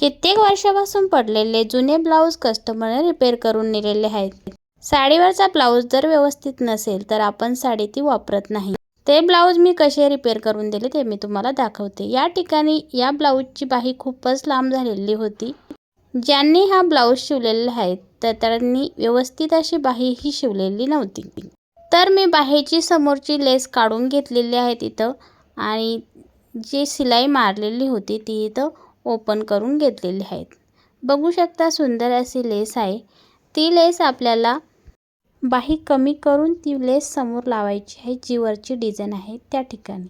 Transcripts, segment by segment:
कित्येक वर्षापासून पडलेले जुने ब्लाऊज कस्टमरने रिपेअर करून नेलेले आहेत। साडीवरचा ब्लाऊज जर व्यवस्थित नसेल तर आपण साडी ती वापरत नाही। ते ब्लाऊज मी कसे रिपेअर करून दिले ते मी तुम्हाला दाखवते। या ठिकाणी या ब्लाऊजची बाही खूपच लांब झालेली होती। ज्यांनी हा ब्लाऊज शिवलेला आहे तर त्यांनी व्यवस्थित अशी बाही ही शिवलेली नव्हती। तर मी बाहीची समोरची लेस काढून घेतलेली आहे इथं आणि जी शिलाई मारलेली होती ती इथं ओपन करून घेतलेली आहे। बघू शकता सुंदर अशी लेस आहे। ती लेस आपल्याला बाही कमी करून ती लेस समोर लावायची आहे, जी वरची डिझाइन आहे त्या ठिकाणी।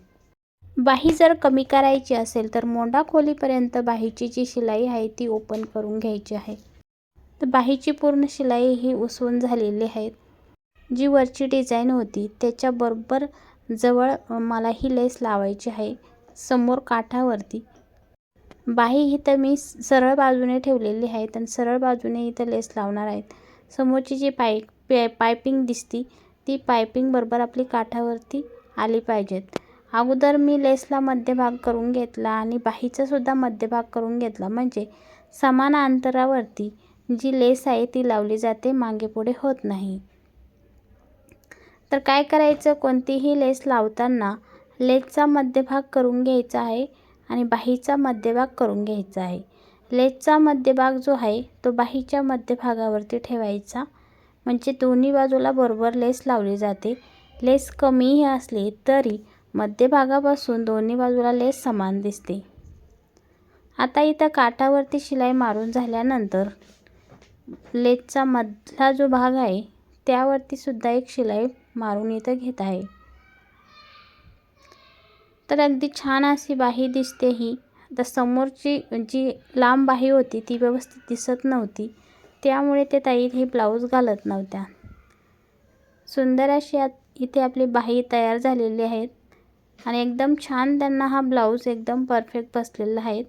बाही जर कमी करायची असेल तर मोंढा खोलीपर्यंत बाहीची जी शिलाई आहे ती ओपन करून घ्यायची आहे। तर बाहीची पूर्ण शिलाई ही उसवून झालेली आहे। जी वरची डिझाइन होती त्याच्या बरोबर जवळ मला ही लेस लावायची आहे, समोर काठावरती। बाही इथं मी सरळ बाजूने ठेवलेली आहे आणि सरळ बाजूने इथं लेस लावणार आहे। समोरची जी पाइपिंग दिसती ती पाइपिंग बरोबर आपली काठावरती आली पाहिजेत। अगोदर मी लेसला मध्यभाग करून घेतला आणि बाहीचा सुद्धा मध्यभाग करून घेतला, म्हणजे समान अंतरावरती जी लेस आहे ती लावली जाते, मागे पुढे होत नाही। तर काय करायचं, कोणतीही लेस लावताना लेसचा मध्यभाग करून घ्यायचा आहे आणि बाहीचा मध्यभाग करून घ्यायचा आहे। लेसचा मध्यभाग जो आहे तो बाहीच्या मध्यभागावरती ठेवायचा, म्हणजे दोन्ही बाजूला बरोबर लेस लावली जाते। लेस कमीही असली तरी मध्यभागापासून दोन्ही बाजूला लेस समान दिसते। आता इथं काठावरती शिलाई मारून झाल्यानंतर लेसचा मधला जो भाग आहे त्यावरती सुद्धा एक शिलाई मारून इथं घेत आहे। तर अगदी छान अशी बाही दिसते ही। तर समोरची जी लांब बाही होती ती व्यवस्थित दिसत नव्हती, त्यामुळे ते ताई हे ब्लाऊज घालत नव्हत्या। सुंदर अशी इथे आपली बाही तयार झालेली आहे आणि एकदम छान त्यांना हा ब्लाऊज एकदम परफेक्ट बसलेला आहे।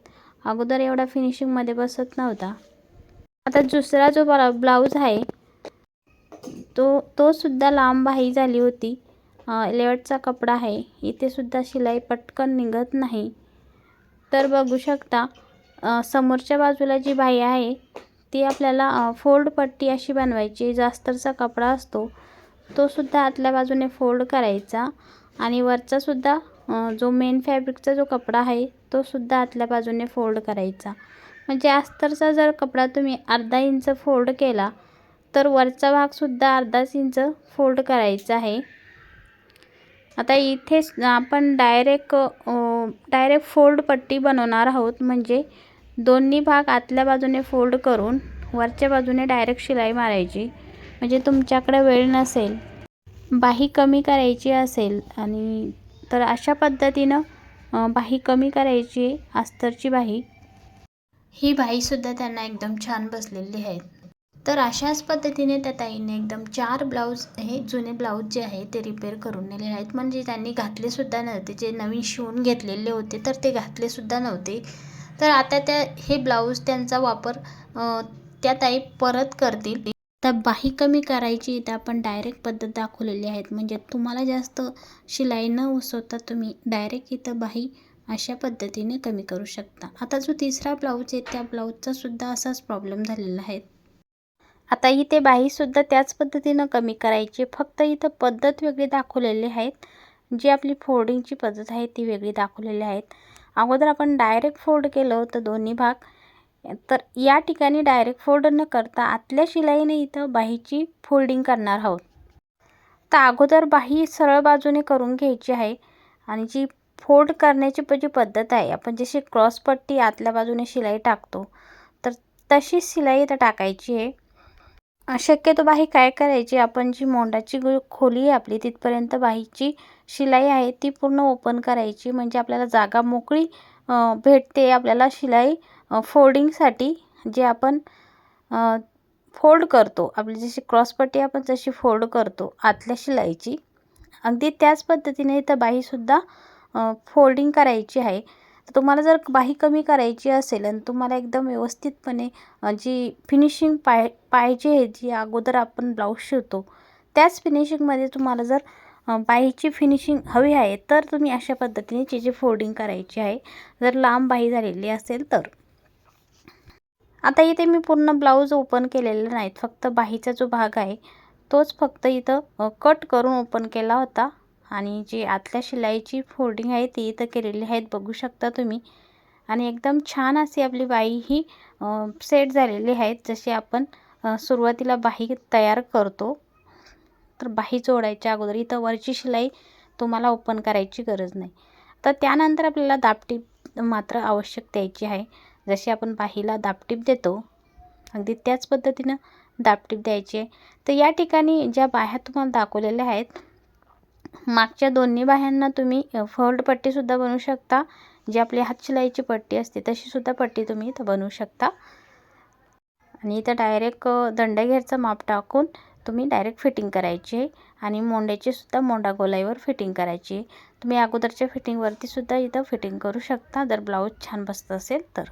अगोदर एवढा फिनिशिंगमध्ये बसत नव्हता। आता दुसरा जो ब्लाऊज आहे तो सुद्धा लांब बाही झाली होती। लेवटचा कपडा आहे, इथे सुद्धा शिलाई पटकन निघत नाही। तर बघू शकता समोरच्या बाजूला जी बाही आहे ती आपल्याला फोल्ड पट्टी अशी बनवायची। जास्तरचा कपडा असतो तो सुद्धा आतल्या बाजूने फोल्ड करायचा आणि वरचा सुद्धा जो मेन फॅब्रिकचा जो कपडा आहे तो सुद्धा आतल्या बाजूने फोल्ड करायचा। म्हणजे अस्तरचा जर कपडा तुम्ही अर्धा इंच फोल्ड केला तर वरचा भाग सुद्धा अर्धाच इंच फोल्ड करायचा आहे। आता इथे आपण डायरेक्ट फोल्ड पट्टी बनवणार आहोत, म्हणजे दोन्ही भाग आतल्या बाजूने फोल्ड करून वरच्या बाजूने डायरेक्ट शिलाई मारायची। म्हणजे तुमच्याकडे वेळ नसेल, बाही कमी करायची असेल आणि तर अशा पद्धतीनं बाही कमी करायची, अस्तरची बाही। ही बाही सुद्धा त्यांना एकदम छान बसलेली आहे। तर अशाच पद्धतीने त्या ताईने एकदम 4 ब्लाऊज हे जुने ब्लाऊज जे आहे ते रिपेअर करून नेलेले आहेत, म्हणजे त्यांनी घातले सुद्धा नव्हते। जे नवीन शिवून घेतलेले होते तर ते घातले सुद्धा नव्हते। तर आता हे ब्लाऊज त्यांचा वापर त्या ताई परत करतील। तर बाही कमी करायची तर आपण डायरेक्ट पद्धत दाखवलेली आहे, म्हणजे तुम्हाला जास्त शिलाई न उसवता तुम्ही डायरेक्ट इथं बाही अशा पद्धतीने कमी करू शकता। आता जो तिसरा ब्लाऊज आहे त्या ब्लाऊजचा सुद्धा असाच प्रॉब्लेम झालेला आहे। आता इथे बाही सुद्धा त्याच पद्धतीनं कमी करायची, फक्त इथं पद्धत वेगळी दाखवलेली आहे। जी आपली फोल्डिंगची पद्धत आहे ती वेगळी दाखवलेली आहे। अगोदर आपण डायरेक्ट फोल्ड केलं होतं दोन्ही भाग, तर या ठिकाणी डायरेक्ट फोल्ड न करता आतल्या शिलाईने इथं बाहीची फोल्डिंग करणार आहोत। तर अगोदर बाही सरळ बाजूने करून घ्यायची आहे आणि जी फोल्ड करण्याची जी पद्धत आहे, आपण जशी क्रॉस पट्टी आतल्या बाजूने शिलाई टाकतो तर तशी शिलाई इथं टाकायची आहे। शक्यतो बाही काय करायची, आपण जी मोंडाची खोली आहे आपली तिथपर्यंत बाहीची शिलाई आहे ती पूर्ण ओपन करायची, म्हणजे आपल्याला जागा मोकळी भेटते आपल्याला शिलाई फोल्डिंगसाठी। जे आपण फोल्ड करतो, आपली जशी क्रॉसपट्टी आपण जशी फोल्ड करतो आतल्या शिलाईची, अगदी त्याच पद्धतीने इथं बाहीसुद्धा फोल्डिंग करायची आहे। तर तुम्हाला जर बाही कमी करायची असेल आणि तुम्हाला एकदम व्यवस्थितपणे जी फिनिशिंग पाहिजे, जी अगोदर आपण ब्लाऊज शिवतो त्याच फिनिशिंगमध्ये तुम्हाला जर बाहीची फिनिशिंग हवी आहे तर तुम्ही अशा पद्धतीने जी फोल्डिंग करायची आहे, जर लांब बाही झालेली असेल तर। आता इथे मी पूर्ण ब्लाऊज ओपन केलेलं नाहीत, फक्त बाहीचा जो भाग आहे तोच फक्त इथं कट करून ओपन केला होता आणि जी आतल्या शिलाईची फोल्डिंग आहे ती इथं केलेली आहेत, बघू शकता तुम्ही. आणि एकदम छान अशी आपली बाही ही सेट झालेली आहे, जशी आपण सुरुवातीला बाही तयार करतो. तर बाही जोडायच्या अगोदर इथं वरची शिलाई तुम्हाला ओपन करायची गरज नाही. तर त्यानंतर आपल्याला दाबटीप मात्र आवश्यक द्यायची आहे. जशी आपण बाहीला दाबटीप देतो अगदी त्याच पद्धतीनं दाबटीप द्यायची आहे. तर या ठिकाणी ज्या बाह्या तुम्हाला दाखवलेल्या आहेत, मागच्या दोन्ही बाह्यांना तुम्ही फोल्ड पट्टीसुद्धा बनवू शकता. जी आपली हातशिलाईची पट्टी असते तशीसुद्धा पट्टी तुम्ही इथं बनवू शकता. आणि इथं डायरेक्ट दंडघेरचं माप टाकून तुम्ही डायरेक्ट फिटिंग करायची आणि मोंड्याची सुद्धा मोंडा गोलाईवर फिटिंग करायची. तुम्ही अगोदरच्या फिटिंगवरती सुद्धा इथं फिटिंग करू शकता जर ब्लाऊज छान बसत असेल तर.